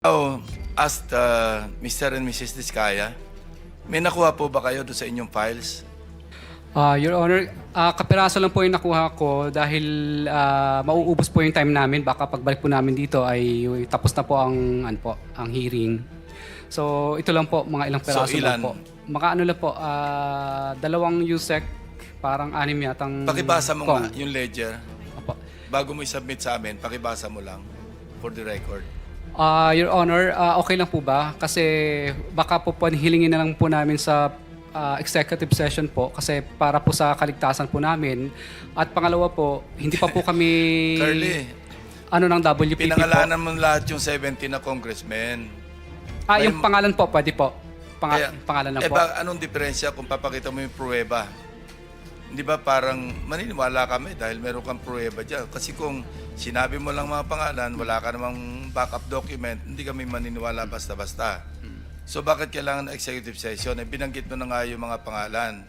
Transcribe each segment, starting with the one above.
Oh, asked Mr. and Mrs. Diskaya, may nakuha po ba kayo doon sa inyong files? Your Honor, kapiraso lang po yung nakuha ko dahil mauubos po yung time namin. Baka pagbalik po namin dito ay tapos na po ang hearing. So ito lang po, mga ilang piraso ilan? lang po. Mga ano lang po, dalawang USEC, parang 6 yatang Pakibasa mo Kong. nga yung ledger. Opo. Bago mo i-submit sa amin, pakibasa mo lang for the record. Your Honor, okay lang po ba? Kasi baka po hilingin na lang po namin sa executive session po kasi para po sa kaligtasan po namin. At pangalawa po, hindi pa po kami Curly, ng WPP pinangalanan po. mo lahat yung 70 na congressmen. Yung pangalan po, pwede po. Pangalan lang po. Anong diferensya kung papakita mo yung pruweba? Hindi ba parang maniniwala kami dahil meron kang pruweba dyan? Kasi kung sinabi mo lang mga pangalan, wala ka namang backup document, hindi kami maniniwala basta-basta. So bakit kailangan ng executive session? Binanggit mo na nga yung mga pangalan.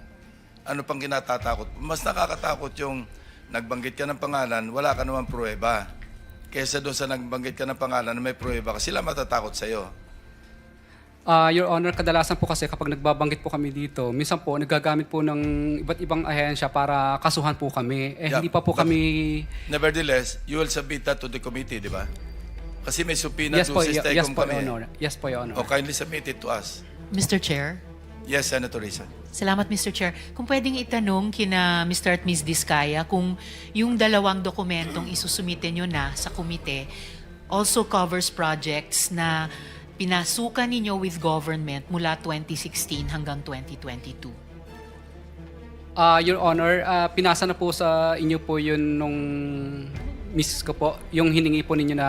Ano pang kinatatakot? Mas nakakatakot yung nagbanggit ka ng pangalan, wala ka namang pruweba. Kesa doon sa nagbanggit ka ng pangalan na may pruweba, kasi sila matatakot sa'yo. Your Honor, kadalasan po kasi kapag nagbabanggit po kami dito, minsan po nagagamit po ng iba't ibang ahensya para kasuhan po kami. Yeah, Hindi pa po kami... Nevertheless, you will submit that to the committee, di ba? Kasi may subpoena Yes to po, Sis yes Tecum po, kami. Your Honor. Yes po, Your Honor. O kindly submit it to us. Mr. Chair? Yes, Senator Risa. Salamat, Mr. Chair. Kung pwedeng itanong kina Mr. at Ms. Diskaya kung yung dalawang dokumentong isusumite nyo na sa komite also covers projects na pinasukan ninyo with government mula 2016 hanggang 2022. Your Honor, pinasa na po sa inyo po yun nung misis ko po, yung hiningi po ninyo na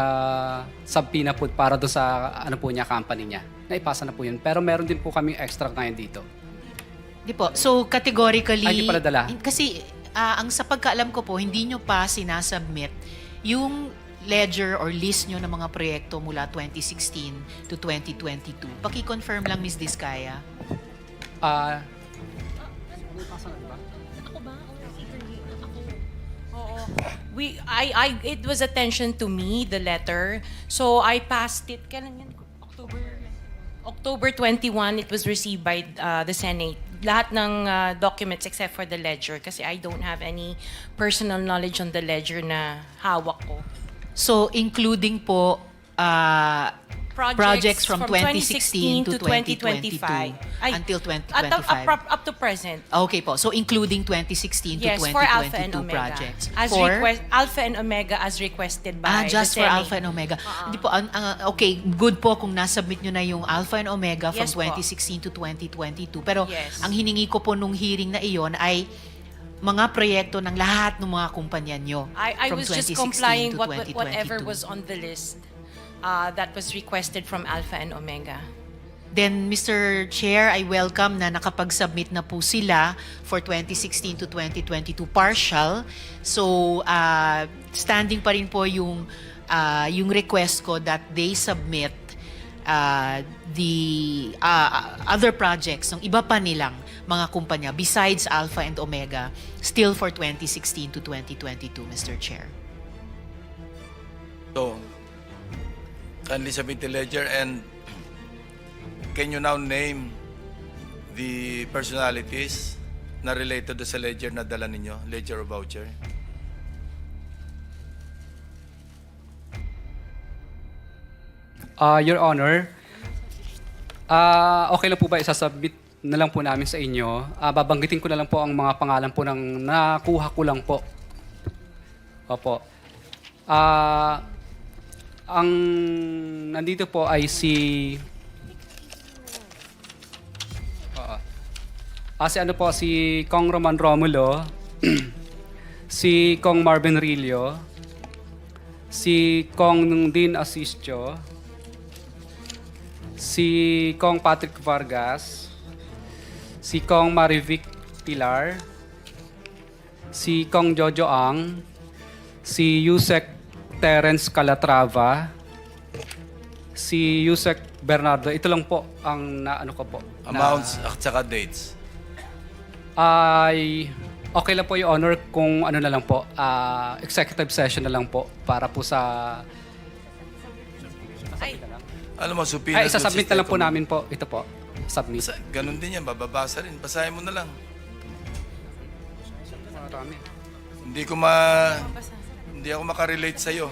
subpoena po para do sa po niya, company niya. Naipasa na po yun. Pero meron din po kami extra ngayon dito. Di po. So, categorically... Ay, di pala dala. Kasi, ang sa pagkaalam ko po, hindi nyo pa sinasubmit yung ledger or list nyo ng mga proyekto mula 2016 to 2022. Paki-confirm lang, Ms. Diskaya. Ako ba? Oo. It was attention to me, the letter. So I passed it. Kailan yan? October 21, it was received by the Senate. Lahat ng documents except for the ledger kasi I don't have any personal knowledge on the ledger na hawak ko. So, including po projects from 2016 to 2022 until 2025. Up to present. Okay po. So, including 2016 to Yes, for Alpha and 2022 Omega. projects. Alpha and Omega as requested by Just the for Senate. Alpha and Omega. Hindi po, okay, good po kung nasubmit nyo na yung Alpha and Omega from Yes po. 2016 to 2022. Pero Yes. ang hiningi ko po nung hearing na iyon ay mga proyekto ng lahat ng mga kumpanya nyo I from was just 2016 complying to whatever 2022. was on the list that was requested from Alpha and Omega. Then, Mr. Chair, I welcome na nakapag-submit na po sila for 2016 to 2022 partial. So, standing pa rin po yung request ko that they submit the other projects ng iba pa nilang mga kumpanya besides Alpha and Omega still for 2016 to 2022, Mr. Chair. So, kindly submit the ledger and can you now name the personalities na related sa ledger na dala ninyo, ledger or voucher? Your Honor, okay lang po ba isasubmit na lang po namin sa inyo? Babanggitin ko na lang po ang mga pangalan po ng nakuha ko lang po. Opo. Ang nandito po ay si si Kong Roman Romulo, si Kong Marvin Rillo, si Kong Dean Asistio, si Kong Patrick Vargas, si Kong Marivic Pilar, si Kong Jojo Ang, si Yusek Terence Calatrava, si Yusek Bernardo. Ito lang po ang naano ko po. Amounts at saka dates. Ay okay lang po yung honor kung ano na lang po, executive session na lang po para po sa Ay, Alam mo, supina Ay, isasubmit na lang po namin po. Ito po. Submit. Ganun din yan, bababasa rin. Basahin mo na lang. Marami. Hindi ako makarelate sa'yo.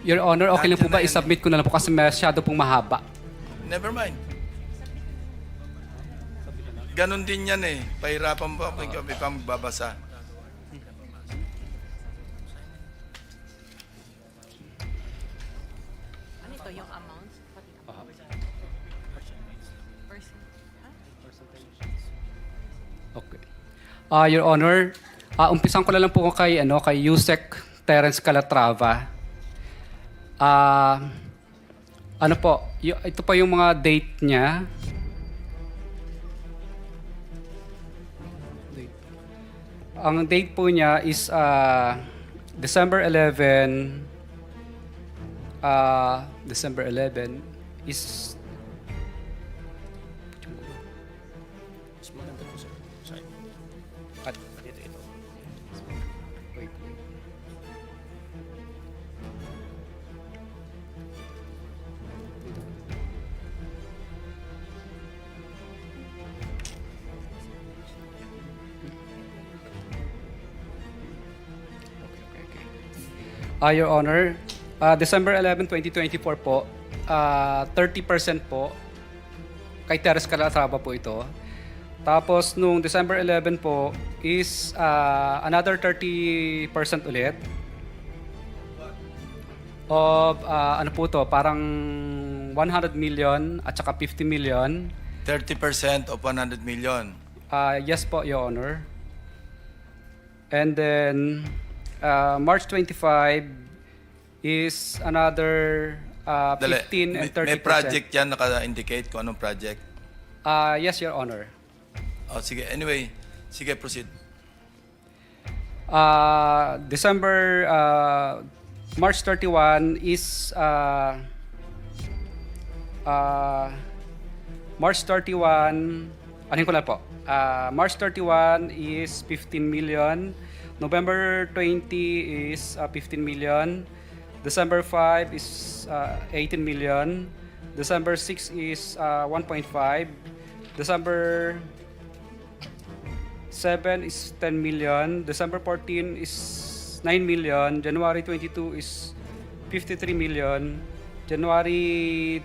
Your Honor, okay lang po ba Nandiyan na yan. i-submit ko na lang po kasi masyado pong mahaba. Never mind. Ganun din yan eh. Pahirapan mo ako kung ikaw magbabasa. Ano ito, yung amount? Okay. Your Honor, umpisan ko na lang po kay Yusek Terence Calatrava. Ano po, ito pa yung mga date niya. Ang date po niya is December 11. December 11 is Wait. Your Honor, December 11, 2024 po, 30% po, kay Teres Calatrava po ito. Tapos nung December 11 po is another 30% ulit of ano po to, parang 100 million at saka 50 million. 30% of 100 million. Yes po, Your Honor. And then March 25 is another 15 and 30%. May project yan naka-indicate kung anong project. Yes, Your Honor. Oh, sige. Anyway, sige, proceed. March 31 is March 31, anin ko lang po. March 31 is 15 million. November 20 is 15 million. December 5 is 18 million. December 6 is 1.5. December 7 is 10 million. December 14 is 9 million. January 22 is 53 million. January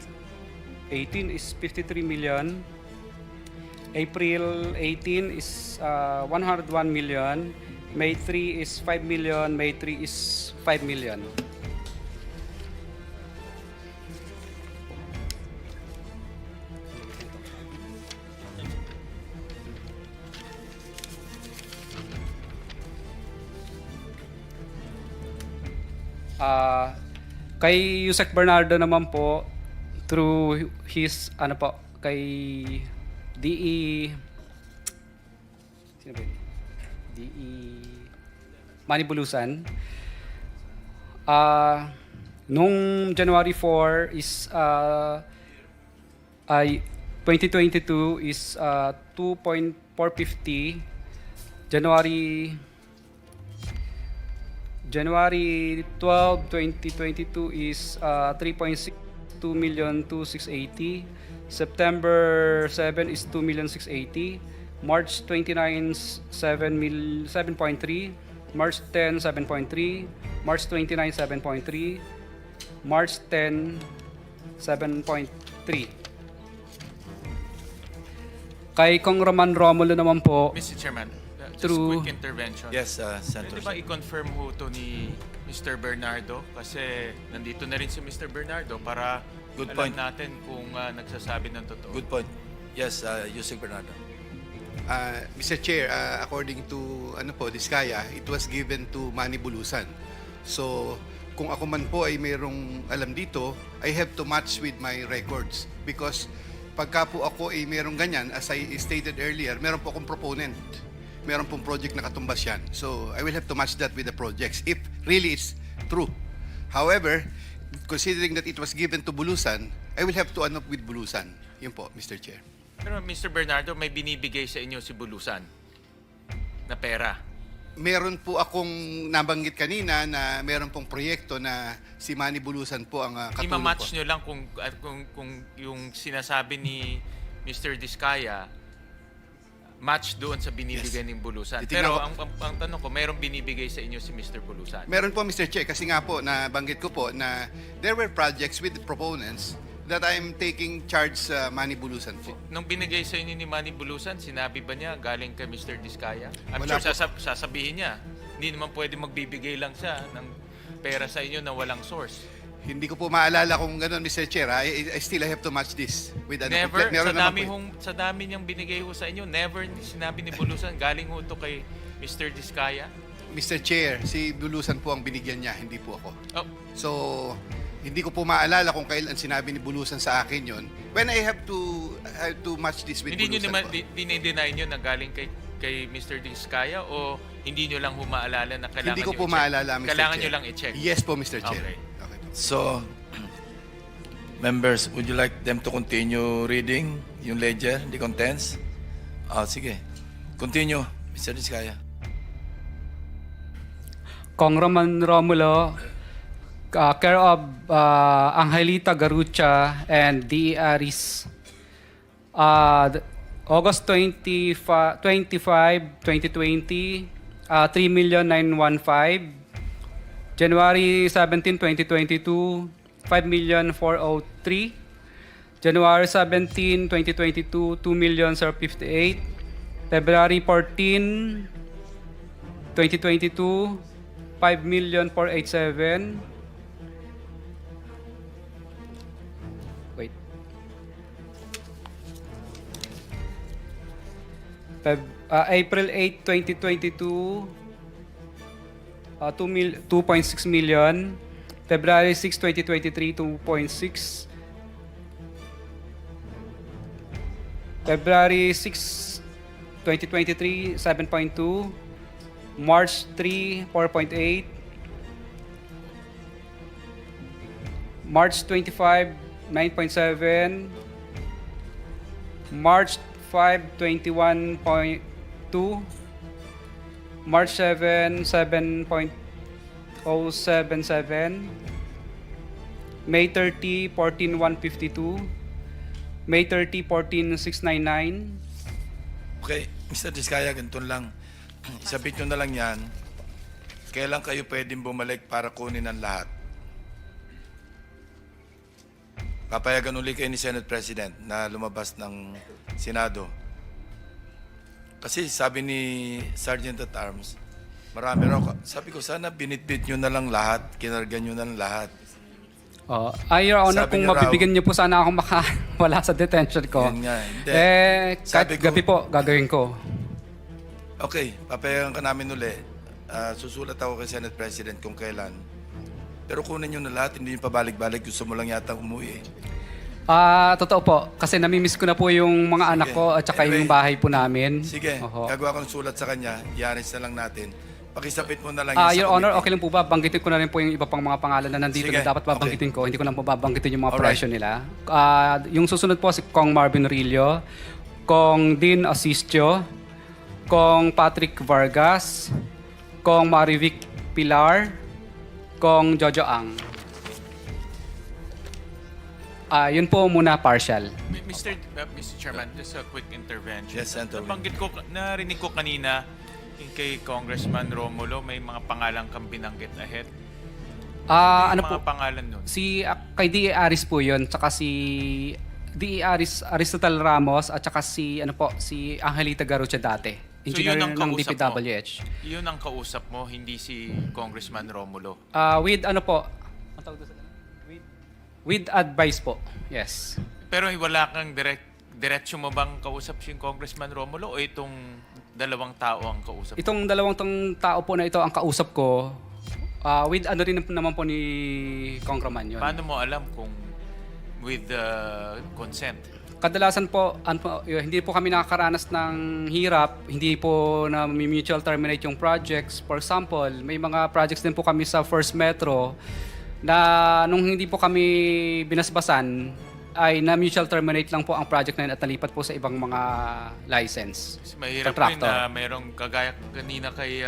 18 is 53 million. April 18 is 101 million. May 3 is 5 million. May 3 is 5 million. Kay Yusek Bernardo naman po, through his, kay DE, sino ba yun? DE Manibulusan. Nung January 4 is, 2022 is 2.450. January 12, 2022 is 3.62,260,000. September 7 is 2,680,000. March 29, 7.3. March 10, 7.3. March 29, 7.3. March 10, 7.3. Kay Kong Roman Romulo naman po, Mr. Chairman, just Through- quick intervention. Yes, Senator. Pwede ba i-confirm ho to ni Mr. Bernardo? Kasi nandito na rin si Mr. Bernardo para Good alam point. natin kung nagsasabi ng totoo. Good point. Yes, Yusek Bernardo. Mr. Chair, according to Diskaya, it was given to Manny Bulusan. So, kung ako man po ay mayroong alam dito, I have to match with my records. Because pagka po ako ay mayroong ganyan, as I stated earlier, meron po akong proponent. Meron pong project na katumbas yan. So, I will have to match that with the projects if really it's true. However, considering that it was given to Bulusan, I will have to ano with Bulusan. Yun po, Mr. Chair. Pero Mr. Bernardo, may binibigay sa inyo si Bulusan na pera. Meron po akong nabanggit kanina na meron pong proyekto na si Manny Bulusan po ang katulong po. Ima-match nyo lang kung yung sinasabi ni Mr. Diskaya match doon sa binibigay ng Bulusan. Titignan Pero ko- ang tanong ko, merong binibigay sa inyo si Mr. Bulusan? Meron po, Mr. Chair, kasi nga po, nabanggit ko po na there were projects with proponents that I'm taking charge sa Manny Bulusan po. Nung binigay sa inyo ni Manny Bulusan, sinabi ba niya galing kay Mr. Diskaya? I'm Wala sure po. sasabihin niya. Hindi naman pwede magbibigay lang siya ng pera sa inyo na walang source. Hindi ko po maalala kung gano'n, Mr. Chair. I still have to match this with ano. Never, Meron sa naman dami, po. sa dami niyang binigay ho sa inyo, never sinabi ni Bulusan, galing ho to kay Mr. Diskaya. Mr. Chair, si Bulusan po ang binigyan niya, hindi po ako. Oh, So, hindi ko po maalala kung kailan sinabi ni Bulusan sa akin yon. When I have to match this with hindi nyo Bulusan naman, po. dinay nyo na galing kay Mr. Diskaya o hindi nyo lang humaalala na kailangan Hindi ko nyo po i-check? maalala, Mr. Kailangan Chair. nyo lang i-check? Yes po, Mr. Chair. Okay. Okay po. So, members, would you like them to continue reading yung ledger, the contents? Sige. Continue, Mr. Diskaya. Kong Romulo, care of Angelita Garucha and D. Aris. August 25, 2020, 3,915,000. January 17, 2022, 5,403,000. January 17, 2022, 2,058,000. February 14, 2022, 5,487,000. Wait. April 8, 2022, 2.6 million. February 6, 2023, 2.6. February 6, 2023, 7.2. March 3, 4.8. March 25, 9.7. March 5, 21.2. March 7, 7.077. May 30, 14,152. May 30, 14,699. Okay, Mr. Diskaya, ganito lang. Isabit nyo na lang yan. Kailan kayo pwedeng bumalik para kunin ang lahat? Papayagan uli kayo ni Senate President na lumabas ng Senado. Kasi sabi ni Sergeant at Arms, marami raw. Sabi ko, sana binitbit nyo na lang lahat, kinargan nyo na lang lahat. Your Honor, Sabi kung niyo raw- mabibigyan niyo po sana ako wala sa detention ko. Yan nga, hindi. Kahit Sabi ko- gabi po, gagawin ko. Okay, papayagan ka namin uli. Susulat ako kay Senate President kung kailan. Pero kunin nyo na lahat, hindi nyo pabalik-balik. Gusto mo lang yata umuwi. Totoo po. Kasi namimiss ko na po yung mga anak Sige. ko at saka Anyway, yung bahay po namin. Sige, Oho. gagawa ko ng sulat sa kanya. Iaris na lang natin. Pakisapit mo na lang Your Honor, okay lang po ba? Banggitin ko na rin po yung iba pang mga pangalan na nandito Sige, na dapat babanggitin ko. Hindi ko lang po babanggitin yung mga Alright. presyo nila. Yung susunod po si Kong Marvin Rillo, Kong Dean Asistio, Kong Patrick Vargas, Kong Marivic Pilar, Kong Jojo Ang. Yun po muna partial. Mr. Chairman, just a quick intervention. Yes, Senator. Narinig ko kanina yung kay Congressman Romulo, may mga pangalan kang binanggit ahead. Ano Mga po? pangalan nun? Kay D.A. Aris po yun, tsaka si D.A. Aristotle Ramos, at tsaka si Angelita Garucha dati. Engineer yun ang ng kausap DPWH. Yun ang kausap mo, hindi si Congressman Romulo. With ano po? Ang tawag doon sa ganun? With advice po. Yes. Pero wala kang diretso mo bang kausap si Congressman Romulo o itong dalawang tao ang kausap? Itong dalawang tao po na ito ang kausap ko, with ano rin naman po ni Congressman yun. Paano mo alam kung with consent? Kadalasan po, hindi po kami nakakaranas ng hirap, hindi po na mutual terminate yung projects. For example, may mga projects din po kami sa First Metro na nung hindi po kami binasbasan, ay na mutual terminate lang po ang project na yun at nalipat po sa ibang mga license. Kasi mahirap po yun Contractor. na merong kagaya kanina kay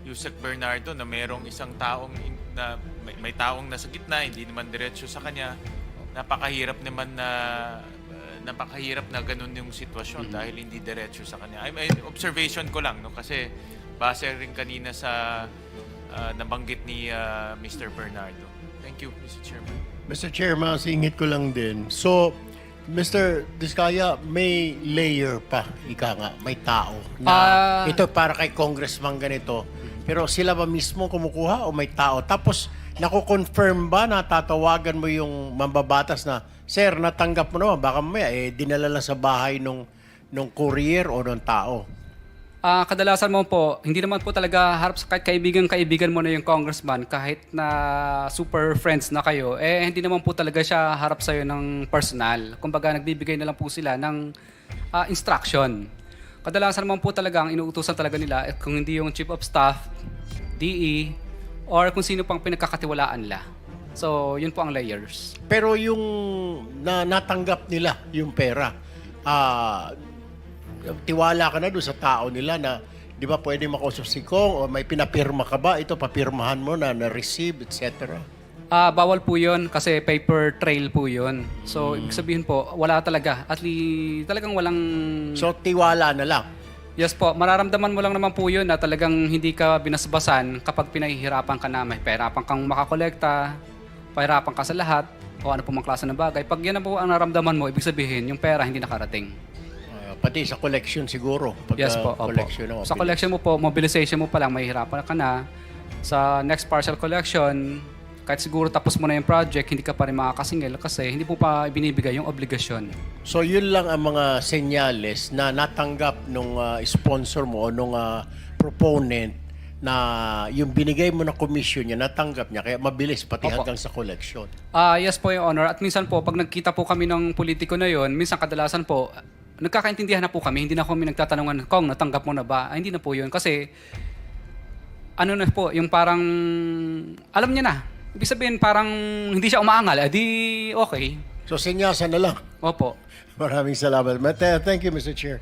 Yusek Bernardo na merong isang taong na may taong nasa gitna, hindi naman diretso sa kanya. Napakahirap na ganun yung sitwasyon dahil hindi diretso sa kanya. Ay, observation ko lang, no, kasi base rin kanina sa nabanggit ni Mr. Bernardo. Thank you, Mr. Chairman. Mr. Chair, masingit ko lang din. So, Mr. Diskaya, may layer pa, ika nga, may tao. Na ito para kay congressman ganito. Pero sila ba mismo kumukuha o may tao? Tapos, nako-confirm ba na tatawagan mo yung mambabatas na, Sir, natanggap mo naman, baka mamaya, dinala lang sa bahay nung courier o nung tao. Kadalasan mo po, hindi naman po talaga harap sa kahit kaibigan mo na yung congressman, kahit na super friends na kayo, hindi naman po talaga siya harap sa'yo ng personal. Kumbaga, nagbibigay na lang po sila ng instruction. Kadalasan naman po talaga ang inuutusan talaga nila kung hindi yung chief of staff, DE, or kung sino pang pinagkakatiwalaan nila. So, yun po ang layers. Pero yung natanggap nila yung pera, tiwala ka na doon sa tao nila na di ba pwede makausap si Kong o may pinapirma ka ba? Ito, papirmahan mo na-receive, etc. Bawal po yun kasi paper trail po yun. So, ibig sabihin po, wala talaga. At talagang walang... So, tiwala na lang. Yes po, mararamdaman mo lang naman po yun na talagang hindi ka binasbasan kapag pinahihirapan ka na. May pahirapan kang makakolekta, pahirapan ka sa lahat, o ano po mang klase ng bagay. Pag yan na po ang naramdaman mo, ibig sabihin, yung pera hindi nakarating. Pati sa collection siguro. Yes po, opo. Collection Sa collection mo po, mobilization mo pa lang, mahihirapan ka na. Sa next partial collection, kahit siguro tapos mo na yung project, hindi ka pa rin makakasingil kasi hindi po pa binibigay yung obligasyon. So yun lang ang mga senyales na natanggap nung sponsor mo o nung proponent na yung binigay mo na commission niya, natanggap niya. Kaya mabilis pati Opo. hanggang sa collection. Yes po, Your Honor. At minsan po, pag nagkita po kami ng politiko na yon, minsan kadalasan po, nagkakaintindihan na po kami, hindi na kami nagtatanungan, Kong, natanggap mo na ba? Hindi na po yun. Kasi, ano na po, yung parang, alam niya na. Ibig sabihin, parang hindi siya umaangal. Okay. So senyasan na lang. Opo. Maraming salamat. Thank you, Mr. Chair.